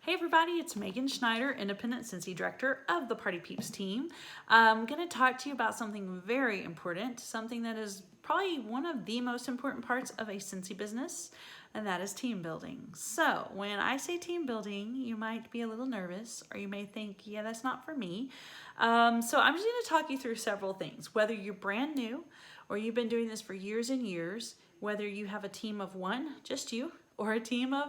Hey everybody, it's Megan Schneider, Independent Cincy Director of the Party Peeps team. I'm going to talk to you about something very important, something that is probably one of the most important parts of a Cincy business, and that is team building. So when I say team building, you might be a little nervous, or you may think, yeah, that's not for me. So I'm just going to talk you through several things, whether you're brand new or you've been doing this for years and years, whether you have a team of one, just you, or a team of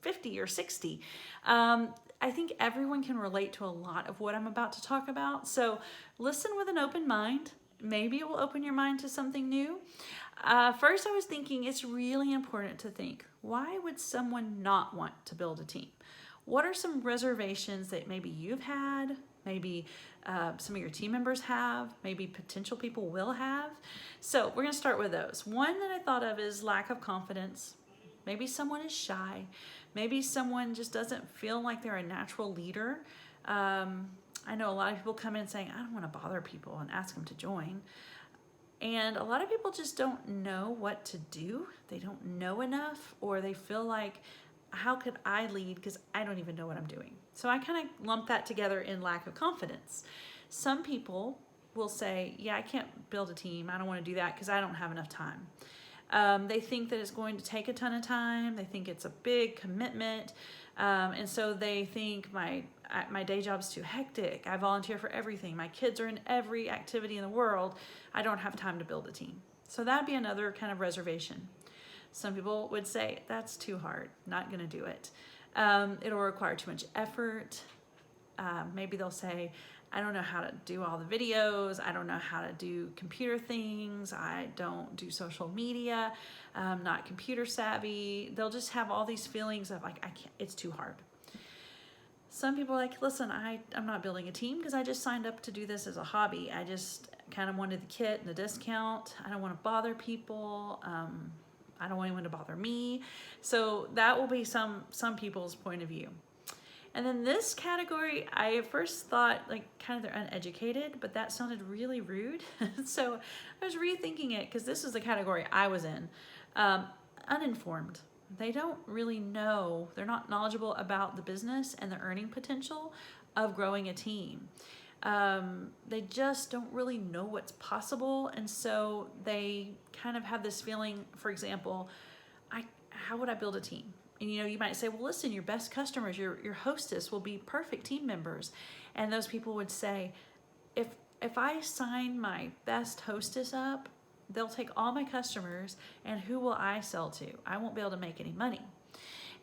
50 or 60. I think everyone can relate to a lot of what I'm about to talk about. So listen with an open mind. Maybe it will open your mind to something new. First, I was thinking it's really important to think, why would someone not want to build a team? What are some reservations that maybe you've had, maybe some of your team members have, maybe potential people will have? So we're gonna start with those. One that I thought of is lack of confidence. Maybe someone is shy. Maybe someone just doesn't feel like they're a natural leader. I know a lot of people come in saying, I don't want to bother people and ask them to join. And a lot of people just don't know what to do. They don't know enough, or they feel like, how could I lead? Because I don't even know what I'm doing. So I kind of lump that together in lack of confidence. Some people will say, yeah, I can't build a team. I don't want to do that because I don't have enough time. They think that it's going to take a ton of time. They think it's a big commitment. And so they think my day job's too hectic. I volunteer for everything. My kids are in every activity in the world. I don't have time to build a team. So that'd be another kind of reservation. Some people would say, that's too hard, not gonna do it. It'll require too much effort. Maybe they'll say, I don't know how to do all the videos. I don't know how to do computer things. I don't do social media. I'm not computer savvy. They'll just have all these feelings of like, I can't, it's too hard. Some people are like, listen, I'm not building a team because I just signed up to do this as a hobby. I just kind of wanted the kit and the discount. I don't want to bother people. I don't want anyone to bother me. So that will be some people's point of view. And then this category, I at first thought like kind of they're uneducated, but that sounded really rude. So I was rethinking it because this is the category I was in. Uninformed. They don't really know, they're not knowledgeable about the business and the earning potential of growing a team. They just don't really know what's possible. And so they kind of have this feeling, for example, how would I build a team? And you might say, well, listen, your best customers, your hostess will be perfect team members. And those people would say, if I sign my best hostess up, they'll take all my customers, and who will I sell to? I won't be able to make any money.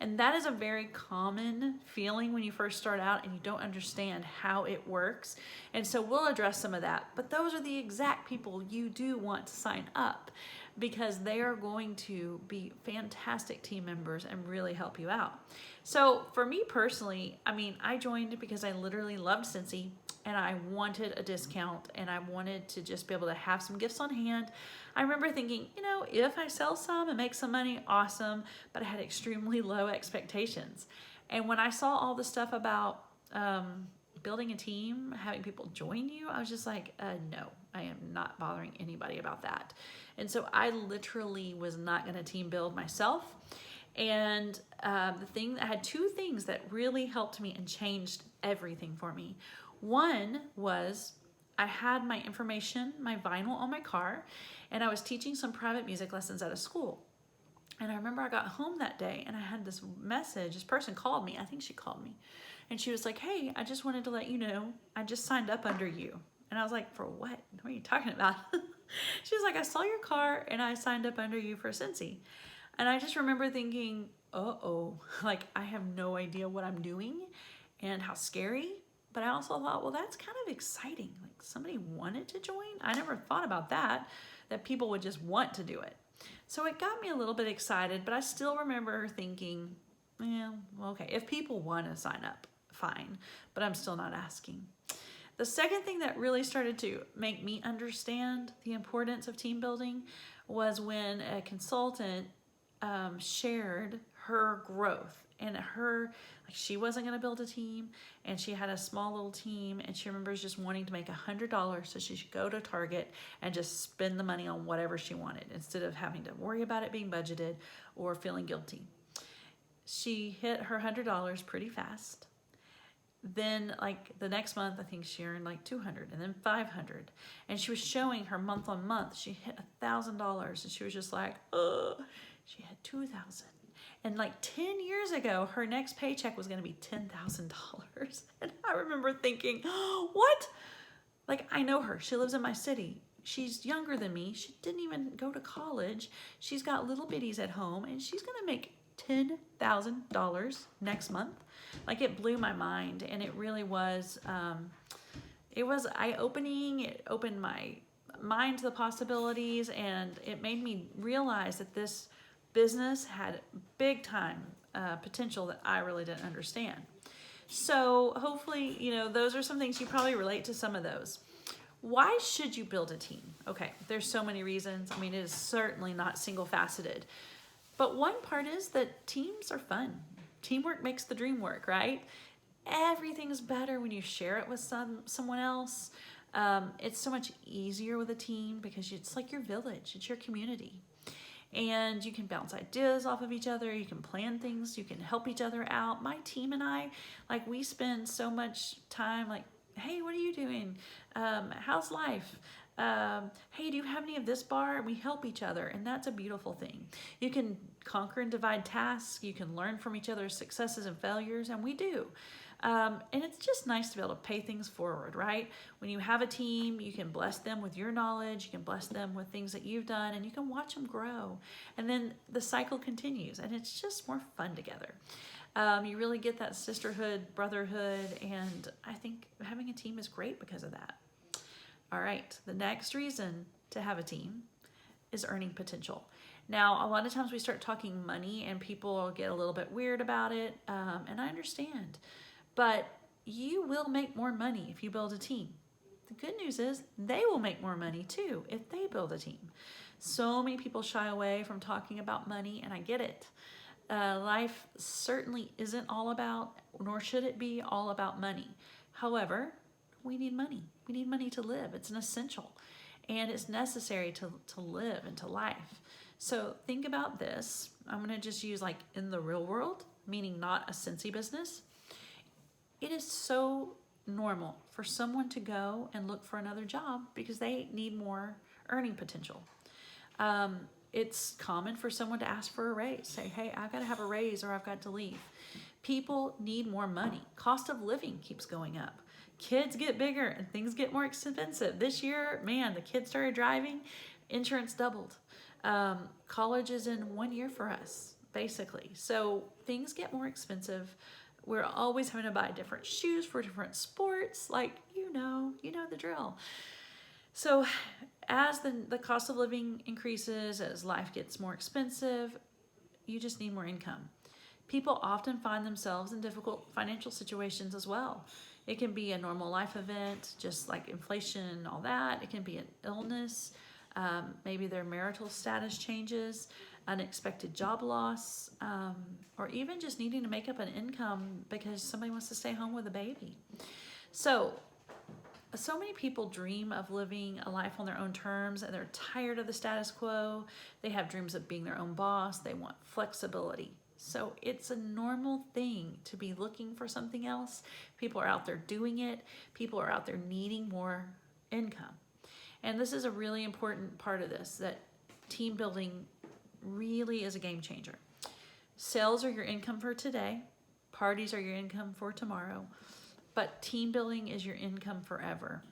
And that is a very common feeling when you first start out and you don't understand how it works. And so we'll address some of that. But those are the exact people you do want to sign up, because they are going to be fantastic team members and really help you out. So for me personally, I joined because I literally loved Cincy and I wanted a discount and I wanted to just be able to have some gifts on hand. I remember thinking, if I sell some and make some money, awesome, but I had extremely low expectations. And when I saw all the stuff about building a team, having people join you, I was just like, no, I am not bothering anybody about that. And so I literally was not gonna team build myself. And I had two things that really helped me and changed everything for me. One was I had my information, my vinyl on my car, and I was teaching some private music lessons at a school. And I remember I got home that day and I had this message, this person called me, I think she called me. And she was like, hey, I just wanted to let you know, I just signed up under you. And I was like, for what? What are you talking about? She was like, I saw your car and I signed up under you for Cincy. And I just remember thinking, like I have no idea what I'm doing and how scary. But I also thought, well, that's kind of exciting. Like somebody wanted to join. I never thought about that people would just want to do it. So it got me a little bit excited, but I still remember thinking, well, okay, if people want to sign up, fine, but I'm still not asking. The second thing that really started to make me understand the importance of team building was when a consultant shared her growth and she wasn't going to build a team and she had a small little team and she remembers just wanting to make $100 so she should go to Target and just spend the money on whatever she wanted instead of having to worry about it being budgeted or feeling guilty. She hit her $100 pretty fast. Then like the next month, I think she earned like 200 and then 500. And she was showing her month on month, she hit $1,000 and she was just like, oh, she had 2,000. And like 10 years ago, her next paycheck was going to be $10,000. And I remember thinking, oh, what? Like, I know her. She lives in my city. She's younger than me. She didn't even go to college. She's got little bitties at home, and she's going to make $10,000 next month. Like, it blew my mind, and it really was, it was eye-opening. It opened my mind to the possibilities, and it made me realize that this business had big time potential that I really didn't understand. So hopefully, you know, those are some things you probably relate to some of those. Why should you build a team? Okay, there's so many reasons. I mean, it is certainly not single faceted. But one part is that teams are fun. Teamwork makes the dream work, right? Everything's better when you share it with someone else. It's so much easier with a team because it's like your village, it's your community. And you can bounce ideas off of each other. You can plan things. You can help each other out. My team and I, like, we spend so much time like, hey, what are you doing? How's life? Hey, do you have any of this bar? We help each other, and that's a beautiful thing. You can conquer and divide tasks. You can learn from each other's successes and failures, and we do. And it's just nice to be able to pay things forward, right? When you have a team, you can bless them with your knowledge, you can bless them with things that you've done, and you can watch them grow. And then the cycle continues, and it's just more fun together. You really get that sisterhood, brotherhood, and I think having a team is great because of that. All right, the next reason to have a team is earning potential. Now, a lot of times we start talking money and people get a little bit weird about it, and I understand. But you will make more money if you build a team. The good news is they will make more money too if they build a team. So many people shy away from talking about money, and I get it. Life certainly isn't all about, nor should it be all about money. However, we need money. We need money to live. It's an essential, and it's necessary to live and to life. So think about this. I'm going to just use like in the real world, meaning not a Cincy business. It is so normal for someone to go and look for another job because they need more earning potential. It's common for someone to ask for a raise, say, hey, I've got to have a raise or I've got to leave. People need more money. Cost of living keeps going up. Kids get bigger and things get more expensive. This year, man, the kids started driving, insurance doubled. College is in 1 year for us, basically. So things get more expensive. We're always having to buy different shoes for different sports. Like, you know the drill. So as the cost of living increases, as life gets more expensive, you just need more income. People often find themselves in difficult financial situations as well. It can be a normal life event, just like inflation, all that. It can be an illness. Maybe their marital status changes, unexpected job loss, or even just needing to make up an income because somebody wants to stay home with a baby. So many people dream of living a life on their own terms, and they're tired of the status quo. They have dreams of being their own boss. They want flexibility. So it's a normal thing to be looking for something else. People are out there doing it. People are out there needing more income. And this is a really important part of this, that team building really is a game changer. Sales are your income for today. Parties are your income for tomorrow. But team building is your income forever.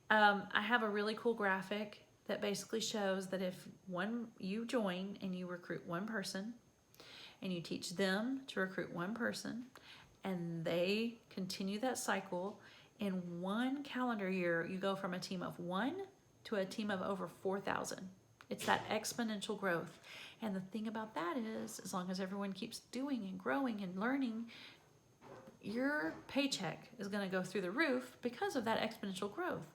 I have a really cool graphic that basically shows that if you join and you recruit one person, and you teach them to recruit one person, and they continue that cycle, in 1 calendar year, you go from a team of 1 to a team of over 4,000. It's that exponential growth. And the thing about that is, as long as everyone keeps doing and growing and learning, your paycheck is going to go through the roof because of that exponential growth.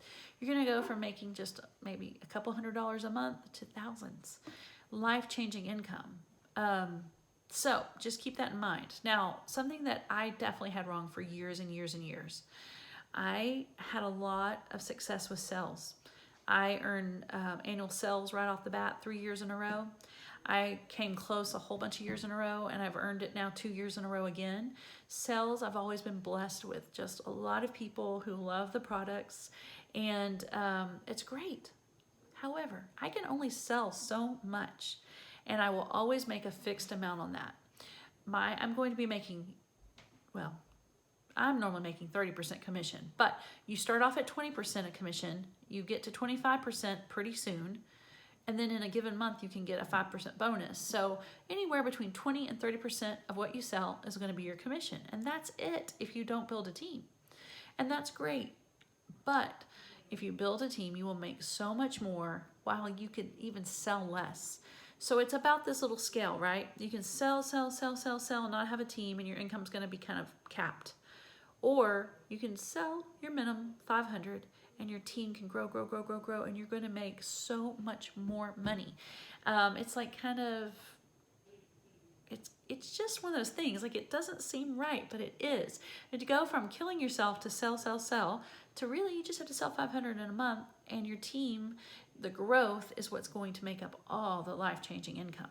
You're going to go from making just maybe a couple $100s a month to thousands. Life-changing income. So just keep that in mind. Now, something that I definitely had wrong for years and years and years. I had a lot of success with sales. I earned annual sales right off the bat 3 years in a row. I came close a whole bunch of years in a row, and I've earned it now 2 years in a row again. Sales, I've always been blessed with just a lot of people who love the products, and it's great. However, I can only sell so much, and I will always make a fixed amount on that. I'm going to be making, well, I'm normally making 30% commission, but you start off at 20% of commission, you get to 25% pretty soon, and then in a given month you can get a 5% bonus. So anywhere between 20 and 30% of what you sell is going to be your commission, and that's it if you don't build a team. And that's great, but if you build a team, you will make so much more while you could even sell less. So it's about this little scale, right? You can sell, and not have a team, and your income's going to be kind of capped. Or you can sell your minimum 500 and your team can grow, and you're going to make so much more money. It's like kind of, it's just one of those things. Like, it doesn't seem right, but it is. And to go from killing yourself to sell to really you just have to sell 500 in a month, and your team, the growth is what's going to make up all the life-changing income.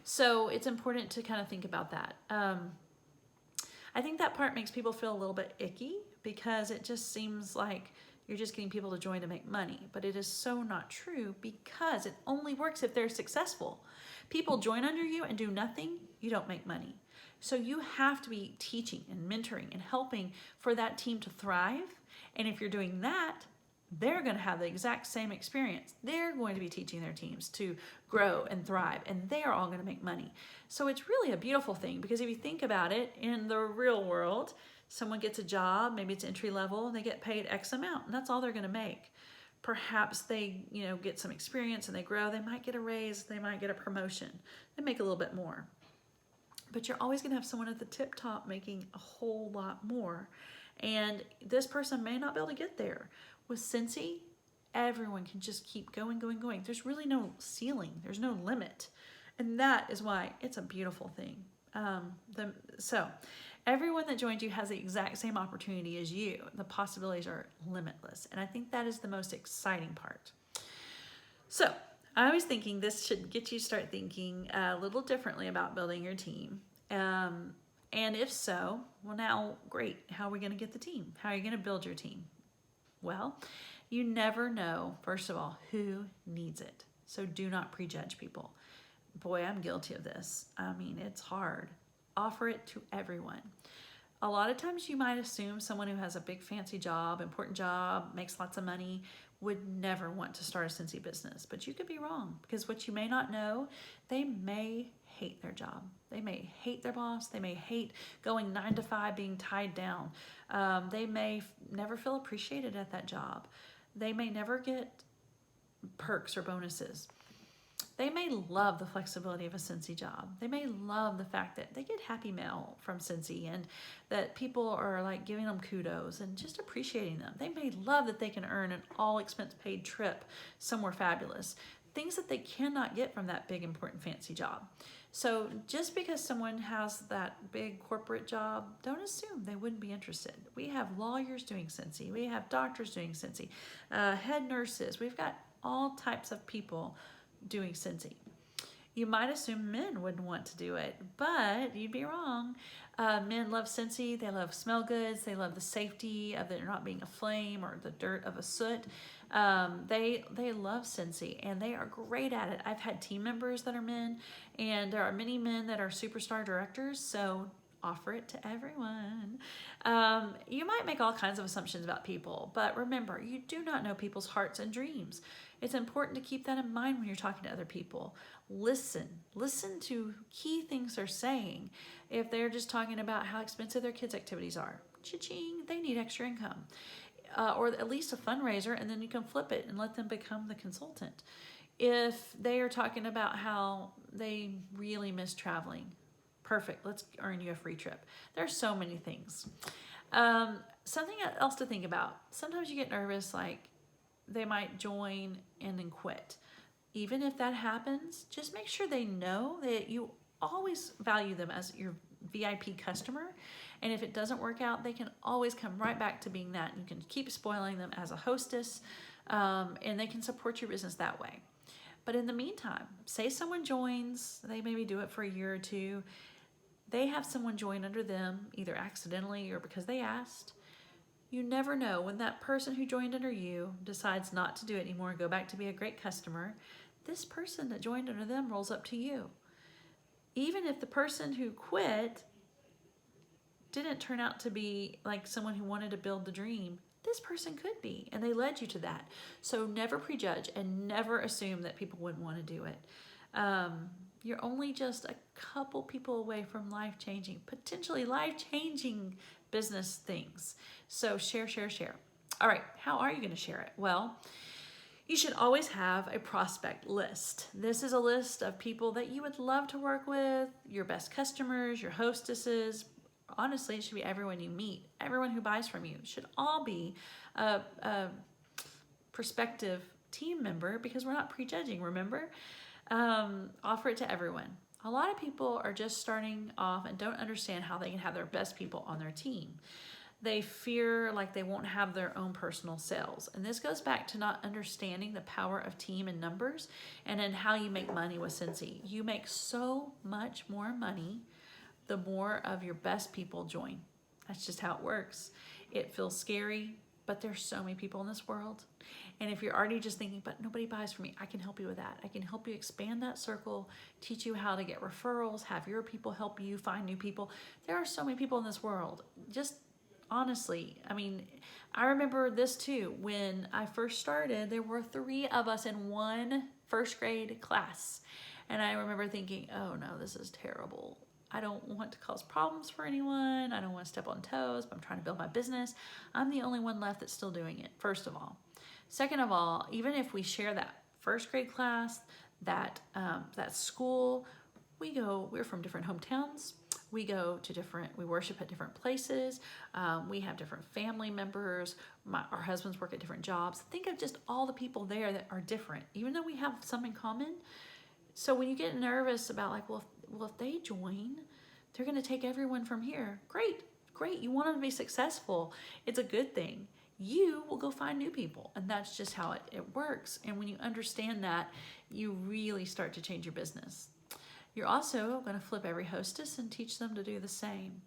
So it's important to kind of think about that. I think that part makes people feel a little bit icky because it just seems like you're just getting people to join to make money. But it is so not true, because it only works if they're successful. People join under you and do nothing, you don't make money. So you have to be teaching and mentoring and helping for that team to thrive. And if you're doing that, they're going to have the exact same experience. They're going to be teaching their teams to grow and thrive, and they are all going to make money. So it's really a beautiful thing, because if you think about it, in the real world, someone gets a job, maybe it's entry level, and they get paid X amount, and that's all they're going to make. Perhaps they, get some experience and they grow. They might get a raise, they might get a promotion. They make a little bit more. But you're always going to have someone at the tip top making a whole lot more. And this person may not be able to get there. With Cincy, everyone can just keep going. There's really no ceiling. There's no limit. And that is why it's a beautiful thing. So everyone that joins you has the exact same opportunity as you. The possibilities are limitless. And I think that is the most exciting part. So I was thinking this should get you to start thinking a little differently about building your team. And if so, well, now, great. How are we going to get the team? How are you going to build your team? Well, you never know, first of all, who needs it. So do not prejudge people. Boy, I'm guilty of this. I mean, it's hard. Offer it to everyone. A lot of times you might assume someone who has a big fancy job, important job, makes lots of money, would never want to start a Cincy business. But you could be wrong, because what you may not know, they may hate their job. They may hate their boss. They may hate going 9 to 5, being tied down. They may never feel appreciated at that job. They may never get perks or bonuses. They may love the flexibility of a Cincy job. They may love the fact that they get happy mail from Cincy and that people are like giving them kudos and just appreciating them. They may love that they can earn an all expense paid trip somewhere fabulous. Things that they cannot get from that big, important, fancy job. So just because someone has that big corporate job, don't assume they wouldn't be interested. We have lawyers doing Cincy. We have doctors doing Cincy, head nurses. We've got all types of people doing Cincy. You might assume men wouldn't want to do it, but you'd be wrong. Men love Cincy. They love smell goods. They love the safety of there not being a flame or the dirt of a soot. They love Cincy, and they are great at it. I've had team members that are men, and there are many men that are superstar directors, so offer it to everyone. You might make all kinds of assumptions about people, but remember, you do not know people's hearts and dreams. It's important to keep that in mind when you're talking to other people. Listen to key things they're saying. If they're just talking about how expensive their kids' activities are, cha-ching, they need extra income. Or at least a fundraiser, and then you can flip it and let them become the consultant. If they are talking about how they really miss traveling, perfect, let's earn you a free trip. There's so many things. Something else to think about. Sometimes you get nervous, like they might join and then quit. Even if that happens, just make sure they know that you always value them as your VIP customer. And if it doesn't work out, they can always come right back to being that. You can keep spoiling them as a hostess, and they can support your business that way. But in the meantime, say someone joins, they maybe do it for a year or two, they have someone join under them, either accidentally or because they asked. You never know when that person who joined under you decides not to do it anymore and go back to be a great customer, this person that joined under them rolls up to you. Even if the person who quit didn't turn out to be like someone who wanted to build the dream, this person could be, and they led you to that. So never prejudge and never assume that people wouldn't want to do it. You're only just a couple people away from life-changing, potentially life-changing business things. So share, share, share. All right, how are you going to share it? Well, you should always have a prospect list. This is a list of people that you would love to work with, your best customers, your hostesses. Honestly, it should be everyone you meet, everyone who buys from you. It should all be a prospective team member, because we're not prejudging, remember? Offer it to everyone. A lot of people are just starting off and don't understand how they can have their best people on their team. They fear like they won't have their own personal sales. And this goes back to not understanding the power of team and numbers and then how you make money with Cincy. You make so much more money the more of your best people join. That's just how it works. It feels scary, but there's so many people in this world. And if you're already just thinking, but nobody buys from me, I can help you with that. I can help you expand that circle, teach you how to get referrals, have your people help you find new people. There are so many people in this world. Just honestly, I mean, I remember this too. When I first started, there were 3 of us in one first grade class. And I remember thinking, oh no, this is terrible. I don't want to cause problems for anyone. I don't want to step on toes, but I'm trying to build my business. I'm the only one left that's still doing it, first of all. Second of all, even if we share that first grade class, that school, we're from different hometowns. We worship at different places. We have different family members. Our husbands work at different jobs. Think of just all the people there that are different, even though we have some in common. So when you get nervous about like, well, if they join, they're going to take everyone from here. Great. You want them to be successful. It's a good thing. You will go find new people, and that's just how it works. And when you understand that, you really start to change your business. You're also going to flip every hostess and teach them to do the same.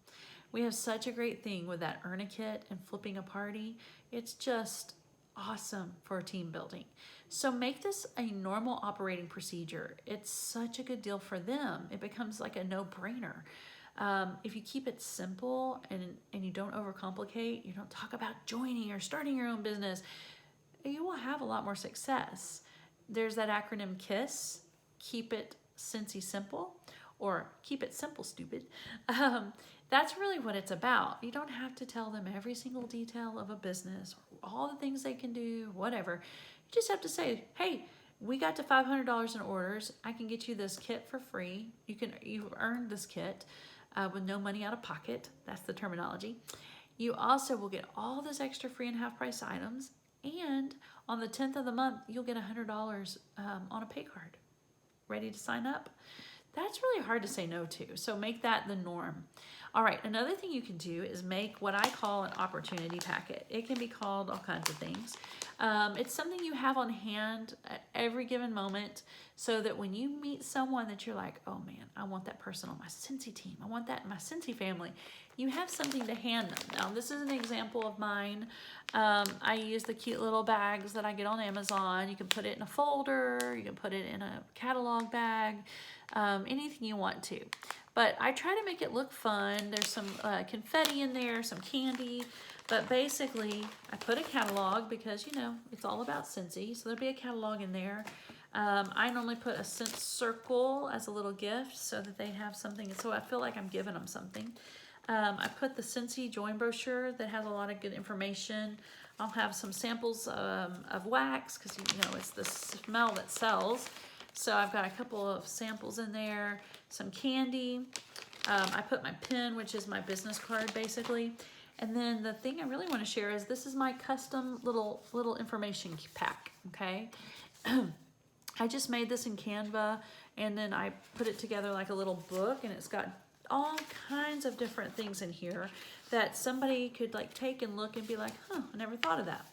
We have such a great thing with that earn a kit and flipping a party. It's just awesome for team building. So make this a normal operating procedure. It's such a good deal for them. It becomes like a no-brainer. If you keep it simple and you don't overcomplicate, you don't talk about joining or starting your own business, you will have a lot more success. There's that acronym KISS, keep it Cincy simple, or keep it simple, stupid. That's really what it's about. You don't have to tell them every single detail of a business, all the things they can do, whatever. You just have to say, hey, we got to $500 in orders. I can get you this kit for free. You've earned this kit with no money out of pocket. That's the terminology. You also will get all this extra free and half price items. And on the 10th of the month, you'll get $100 on a pay card. Ready to sign up? That's really hard to say no to. So make that the norm. All right, another thing you can do is make what I call an opportunity packet. It can be called all kinds of things. It's something you have on hand at every given moment so that when you meet someone that you're like, oh man, I want that person on my Cincy team. I want that in my Cincy family. You have something to hand them. Now, this is an example of mine. I use the cute little bags that I get on Amazon. You can put it in a folder. You can put it in a catalog bag, anything you want to. But I try to make it look fun. There's some confetti in there, some candy. But basically, I put a catalog because, you know, it's all about Cincy. So there'll be a catalog in there. I normally put a scent circle as a little gift so that they have something. So I feel like I'm giving them something. I put the Cincy Join brochure that has a lot of good information. I'll have some samples of wax because, you know, it's the smell that sells. So I've got a couple of samples in there, some candy. I put my pen, which is my business card, basically. And then the thing I really want to share is this is my custom little information pack, okay? I just made this in Canva, and then I put it together like a little book, and it's got all kinds of different things in here that somebody could like take and look and be like, huh, I never thought of that.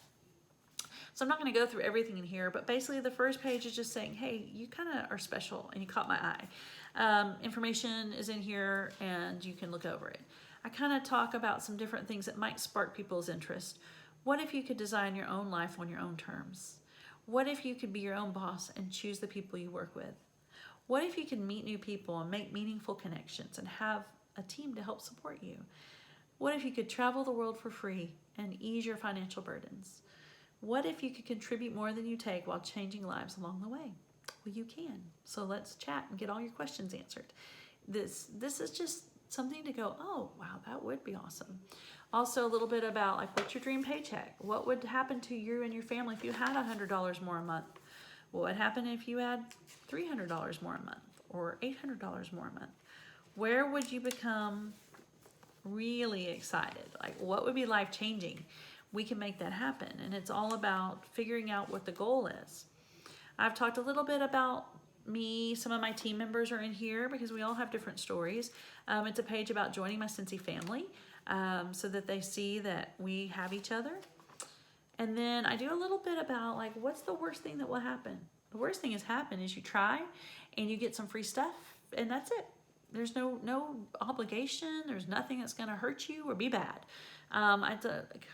So I'm not going to go through everything in here, but basically the first page is just saying, hey, you kind of are special and you caught my eye. Information is in here and you can look over it. I kind of talk about some different things that might spark people's interest. What if you could design your own life on your own terms? What if you could be your own boss and choose the people you work with? What if you could meet new people and make meaningful connections and have a team to help support you? What if you could travel the world for free and ease your financial burdens? What if you could contribute more than you take while changing lives along the way? Well, you can. So let's chat and get all your questions answered. This is just something to go, oh, wow, that would be awesome. Also, a little bit about like, what's your dream paycheck? What would happen to you and your family if you had $100 more a month? What would happen if you had $300 more a month or $800 more a month? Where would you become really excited? Like, what would be life-changing? We can make that happen. And it's all about figuring out what the goal is. I've talked a little bit about me. Some of my team members are in here because we all have different stories. It's a page about joining my Cincy family so that they see that we have each other. And then I do a little bit about like, what's the worst thing that will happen? The worst thing that's happened is you try and you get some free stuff and that's it. There's no obligation. There's nothing that's going to hurt you or be bad.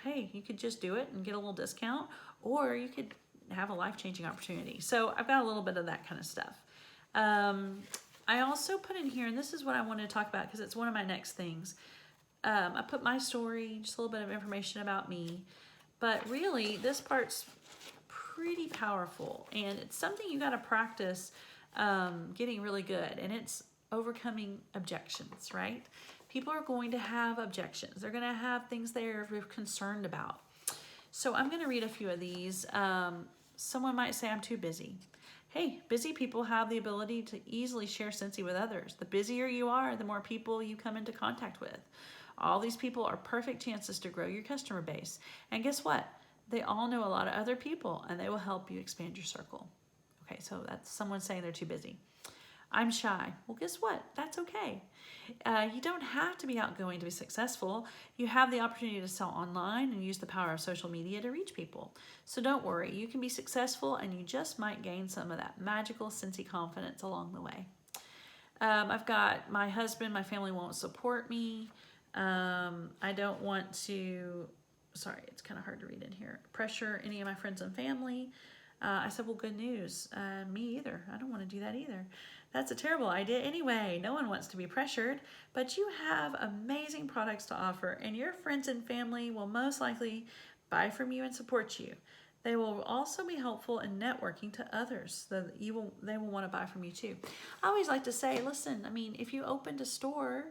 Hey, you could just do it and get a little discount, or you could have a life-changing opportunity. So I've got a little bit of that kind of stuff. I also put in here, and this is what I wanted to talk about because it's one of my next things. I put my story, just a little bit of information about me, but really this part's pretty powerful and it's something you got to practice getting really good, and it's overcoming objections, right? People are going to have objections. They're going to have things they're concerned about. So I'm going to read a few of these. Someone might say, I'm too busy. Hey, busy people have the ability to easily share Cincy with others. The busier you are, the more people you come into contact with. All these people are perfect chances to grow your customer base. And guess what? They all know a lot of other people and they will help you expand your circle. Okay, so that's someone saying they're too busy. I'm shy. Well, guess what? That's okay. You don't have to be outgoing to be successful. You have the opportunity to sell online and use the power of social media to reach people. So don't worry, you can be successful and you just might gain some of that magical Cincy confidence along the way. I've got my husband, my family won't support me. I don't want to, sorry, it's kind of hard to read in here, pressure any of my friends and family. I said, well, good news. Me either. I don't want to do that either. That's a terrible idea anyway. No one wants to be pressured, but you have amazing products to offer and your friends and family will most likely buy from you and support you. They will also be helpful in networking to others so that they will want to buy from you too. I always like to say, listen, I mean, if you opened a store,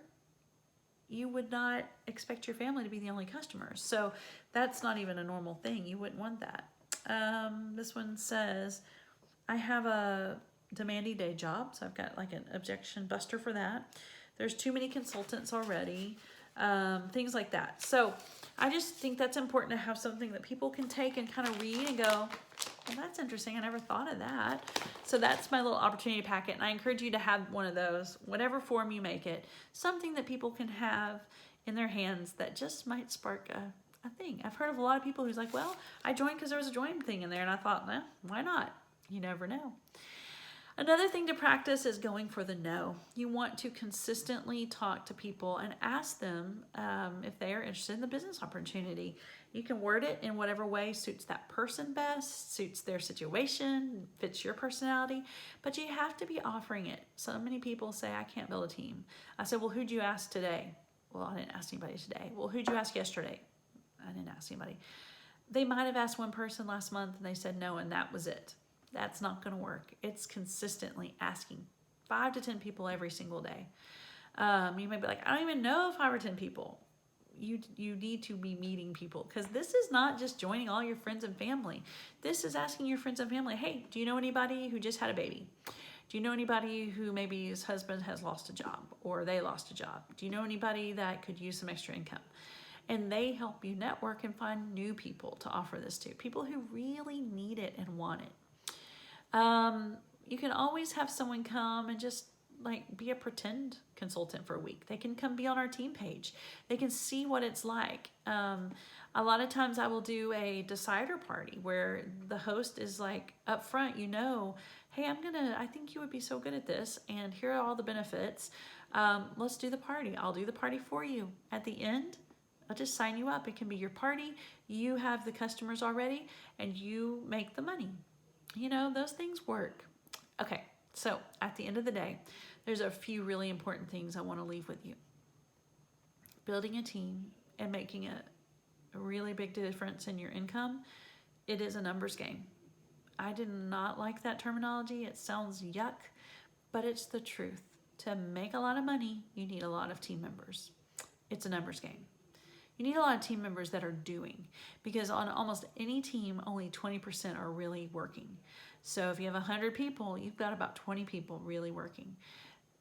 you would not expect your family to be the only customers. So that's not even a normal thing. You wouldn't want that. This one says, I have a demanding day job, so I've got like an objection buster for that. There's too many consultants already, things like that. So I just think that's important to have something that people can take and kind of read and go, well, that's interesting. I never thought of that. So that's my little opportunity packet, and I encourage you to have one of those, whatever form you make it, something that people can have in their hands that just might spark a thing. I've heard of a lot of people who's like, well, I joined because there was a join thing in there, and I thought, well, why not? You never know. Another thing to practice is going for the no. You want to consistently talk to people and ask them if they are interested in the business opportunity. You can word it in whatever way suits that person best, suits their situation, fits your personality, but you have to be offering it. So many people say, I can't build a team. I said, well, who'd you ask today? Well, I didn't ask anybody today. Well, who'd you ask yesterday? I didn't ask anybody. They might have asked one person last month and they said no, and that was it. That's not going to work. It's consistently asking 5 to 10 people every single day. You may be like, I don't even know 5 or 10 people. You need to be meeting people, because this is not just joining all your friends and family. This is asking your friends and family, hey, do you know anybody who just had a baby? Do you know anybody who maybe his husband has lost a job or they lost a job? Do you know anybody that could use some extra income? And they help you network and find new people to offer this to, people who really need it and want it. You can always have someone come and just like be a pretend consultant for a week. They can come be on our team page. They can see what it's like. A lot of times I will do a decider party where the host is like up front, hey, I think you would be so good at this, and here are all the benefits. Let's do the party. I'll do the party for you. At the end, I'll just sign you up. It can be your party. You have the customers already, and you make the money. Those things work. Okay, so at the end of the day, there's a few really important things I want to leave with you. Building a team and making a really big difference in your income, it is a numbers game. I did not like that terminology. It sounds yuck, but it's the truth. To make a lot of money, you need a lot of team members. It's a numbers game. You need a lot of team members that are doing, because on almost any team, only 20% are really working. So if you have 100 people, you've got about 20 people really working.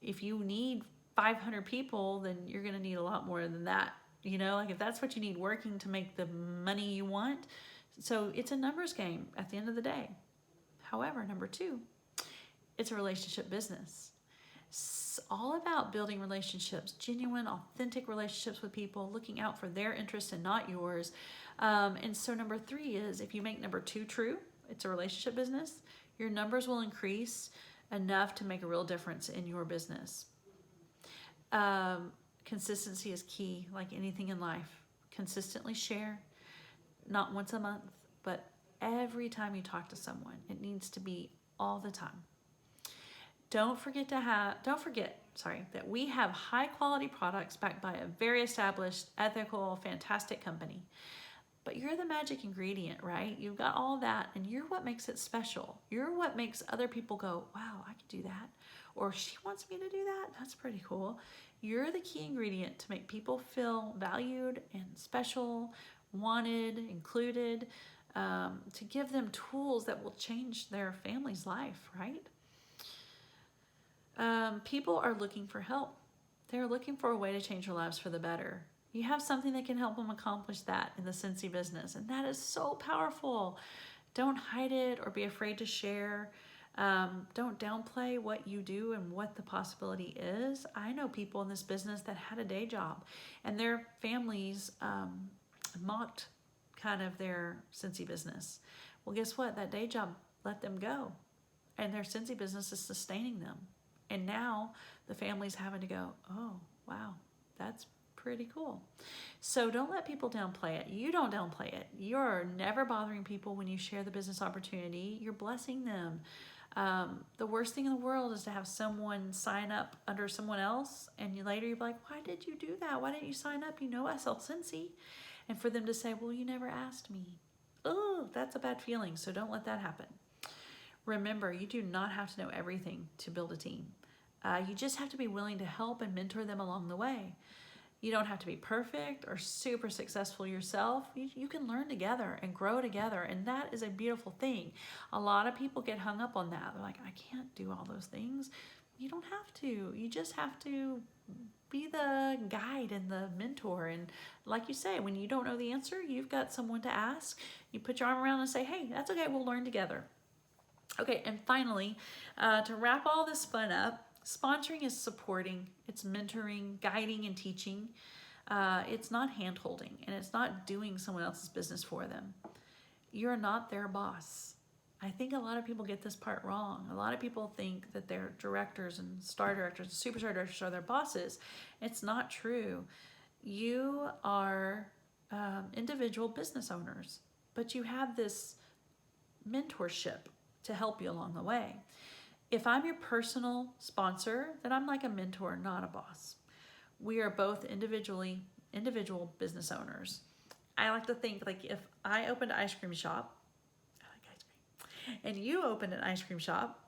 If you need 500 people, then you're going to need a lot more than that. If that's what you need working to make the money you want. So it's a numbers game at the end of the day. However, number 2, it's a relationship business. It's all about building relationships, genuine, authentic relationships with people, looking out for their interests and not yours. And so number 3 is, if you make number 2 true, it's a relationship business, your numbers will increase enough to make a real difference in your business. Consistency is key, like anything in life. Consistently share, not once a month, but every time you talk to someone. It needs to be all the time. Don't forget that we have high quality products backed by a very established, ethical, fantastic company. But you're the magic ingredient, right? You've got all that, and you're what makes it special. You're what makes other people go, wow, I could do that. Or she wants me to do that? That's pretty cool. You're the key ingredient to make people feel valued and special, wanted, included, to give them tools that will change their family's life, right? People are looking for help. They're looking for a way to change their lives for the better. You have something that can help them accomplish that in the Scentsy business, and that is so powerful. Don't hide it or be afraid to share. Don't downplay what you do and what the possibility is. I know people in this business that had a day job, and their families mocked kind of their Scentsy business. Well, guess what? That day job let them go, and their Scentsy business is sustaining them. And now the family's having to go, oh, wow, that's pretty cool. So don't let people downplay it. You don't downplay it. You're never bothering people when you share the business opportunity. You're blessing them. The worst thing in the world is to have someone sign up under someone else, and later you're like, why did you do that? Why didn't you sign up? I sell Scentsy. And for them to say, well, you never asked me. Oh, that's a bad feeling. So don't let that happen. Remember, you do not have to know everything to build a team. You just have to be willing to help and mentor them along the way. You don't have to be perfect or super successful yourself. You can learn together and grow together, and that is a beautiful thing. A lot of people get hung up on that. They're like, I can't do all those things. You don't have to. You just have to be the guide and the mentor. And like you say, when you don't know the answer, you've got someone to ask. You put your arm around and say, hey, that's okay, we'll learn together. Okay, and finally, to wrap all this fun up, sponsoring is supporting, it's mentoring, guiding, and teaching. It's not hand-holding, and it's not doing someone else's business for them. You're not their boss. I think a lot of people get this part wrong. A lot of people think that their directors and star directors and superstar directors are their bosses. It's not true. You are individual business owners, but you have this mentorship to help you along the way. If I'm your personal sponsor, then I'm like a mentor, not a boss. We are both individual business owners. I like to think, like, if I opened an ice cream shop, I like ice cream, and you opened an ice cream shop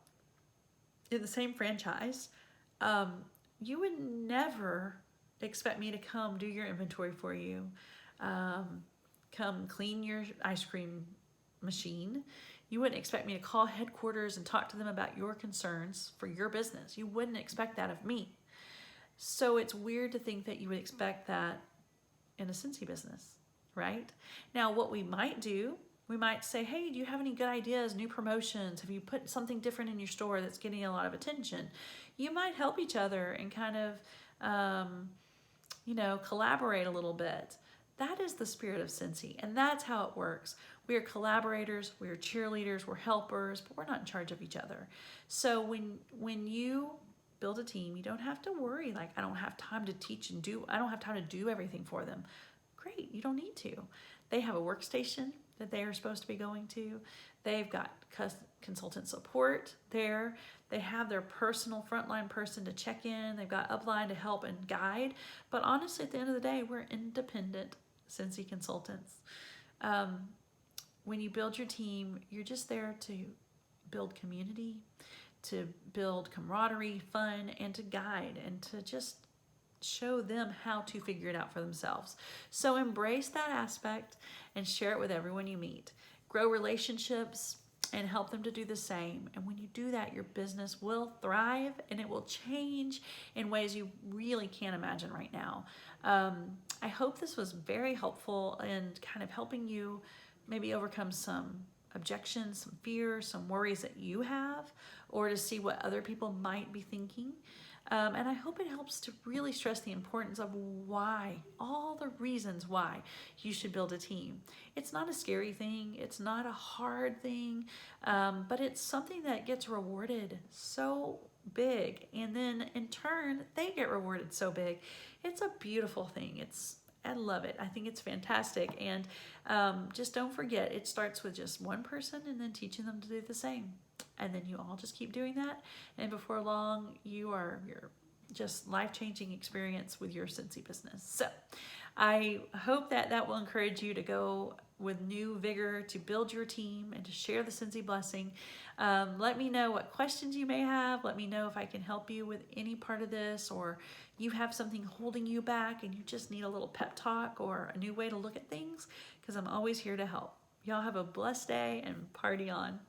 in the same franchise, you would never expect me to come do your inventory for you, come clean your ice cream machine. You wouldn't expect me to call headquarters and talk to them about your concerns for your business. You wouldn't expect that of me. So it's weird to think that you would expect that in a Scentsy business, right? Now, what we might do We might say, hey, do you have any good ideas, new promotions? Have you put something different in your store that's getting a lot of attention? You might help each other and kind of, collaborate a little bit. That is the spirit of Cincy, and that's how it works. We are collaborators, we are cheerleaders, we're helpers, but we're not in charge of each other. So when you build a team, you don't have to worry, like, I don't have time to teach and I don't have time to do everything for them. Great, you don't need to. They have a workstation that they are supposed to be going to. They've got consultant support there. They have their personal frontline person to check in. They've got upline to help and guide. But honestly, at the end of the day, we're independent Cincy consultants. When you build your team, you're just there to build community, to build camaraderie, fun, and to guide, and to just show them how to figure it out for themselves. So embrace that aspect and share it with everyone you meet. Grow relationships and help them to do the same. And when you do that, your business will thrive and it will change in ways you really can't imagine right now. I hope this was very helpful in kind of helping you maybe overcome some objections, some fears, some worries that you have, or to see what other people might be thinking. And I hope it helps to really stress the importance of why, all the reasons why you should build a team. It's not a scary thing, it's not a hard thing, but it's something that gets rewarded so big, and then in turn, they get rewarded so big. It's a beautiful thing. I love it. I think it's fantastic. And just don't forget, it starts with just one person and then teaching them to do the same. And then you all just keep doing that. And before long, your just life-changing experience with your Cincy business. So I hope that will encourage you to go with new vigor to build your team and to share the Cincy blessing. Let me know what questions you may have. Let me know if I can help you with any part of this, or you have something holding you back and you just need a little pep talk or a new way to look at things, because I'm always here to help. Y'all have a blessed day and party on.